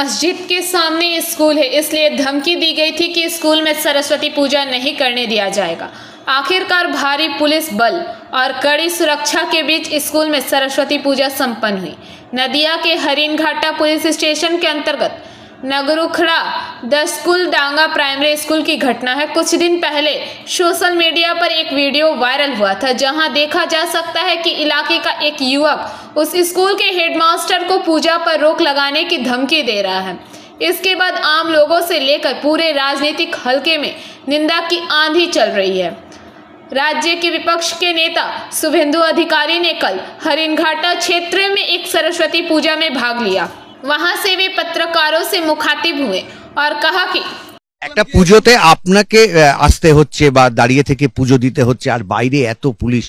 मस्जिद के सामने स्कूल है, इसलिए धमकी दी गई थी कि स्कूल में सरस्वती पूजा नहीं करने दिया जाएगा। आखिरकार भारी पुलिस बल और कड़ी सुरक्षा के बीच स्कूल में सरस्वती पूजा संपन्न हुई। नदिया के हरिनघाटा पुलिस स्टेशन के अंतर्गत नगरुखड़ा 10 स्कूल डांगा प्राइमरी स्कूल की घटना है। कुछ दिन पहले सोशल मीडिया पर एक वीडियो वायरल हुआ था, जहां देखा जा सकता है कि इलाके का एक युवक उस स्कूल के हेडमास्टर को पूजा पर रोक लगाने की धमकी दे रहा है। इसके बाद आम लोगों से लेकर पूरे राजनीतिक हलके में निंदा की आंधी चल रही है। राज्य के विपक्ष के नेता शुभेंदु अधिकारी ने कल हरिनघाटा क्षेत्र में एक सरस्वती पूजा में भाग लिया। वहां से वे पत्रकारों से मुखातिब हुए और कहा कि একটা পুজোতে আপনাকে আসতে হচ্ছে বা দাঁড়িয়ে থেকে পুজো দিতে হচ্ছে, আর বাইরে এত পুলিশ।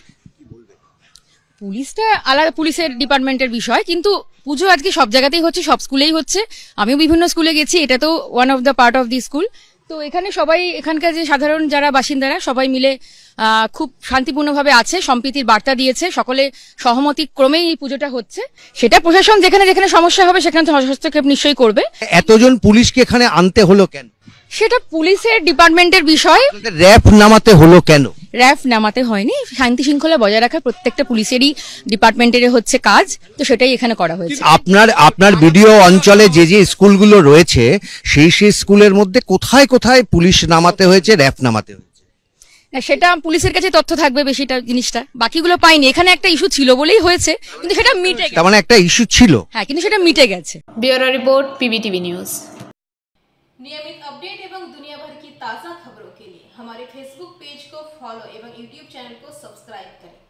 পুলিশটা আলাদা, পুলিশের ডিপার্টমেন্টের বিষয়, কিন্তু পুজো আজকে সব জায়গাতেই হচ্ছে, সব স্কুলেই হচ্ছে। আমিও বিভিন্ন স্কুলে গেছি, এটা তো one of the part of the school. তো এখানে সবাই, এখানকার যে সাধারণ যারা বাসিন্দারা সবাই মিলে খুব শান্তিপূর্ণভাবে আছে, সম্প্রীতির বার্তা দিয়েছে, সকলে সহমতি ক্রমেই এই পুজোটা হচ্ছে। সেটা প্রশাসন যেখানে যেখানে সমস্যা হবে সেখানে তো হস্তক্ষেপ নিশ্চয়ই করবে। এতজন পুলিশকে এখানে আনতে হলো কেন? সেটা পুলিশের ডিপার্টমেন্টের বিষয়। র‍্যাব নামাতে হলো কেন? র‍্যাব নামাতে হয়নি, শান্তি শৃঙ্খলা বজায় রাখা প্রত্যেকটা পুলিশেরই ডিপার্টমেন্টের হচ্ছে কাজ, তো সেটাই এখানে করা হয়েছে। আপনার ভিডিও অঞ্চলে যে যে স্কুলগুলো রয়েছে সেই স্কুলের মধ্যে কোথায় কোথায় পুলিশ নামাতে হয়েছে, র‍্যাব নামাতে হয়েছে? সেটা পুলিশের কাছে তথ্য থাকবে বেশিটা, জিনিসটা বাকিগুলো পাইনি। এখানে একটা ইস্যু ছিল বলেই হয়েছে, কিন্তু সেটা মিটে গেছে। তার মানে একটা ইস্যু ছিল, হ্যাঁ, কিন্তু সেটা মিটে গেছে। Bureau report PBTV news. नियमित अपडेट एवं दुनिया भर की ताज़ा खबरों के लिए हमारे फेसबुक पेज को फॉलो एवं यूट्यूब चैनल को सब्सक्राइब करें।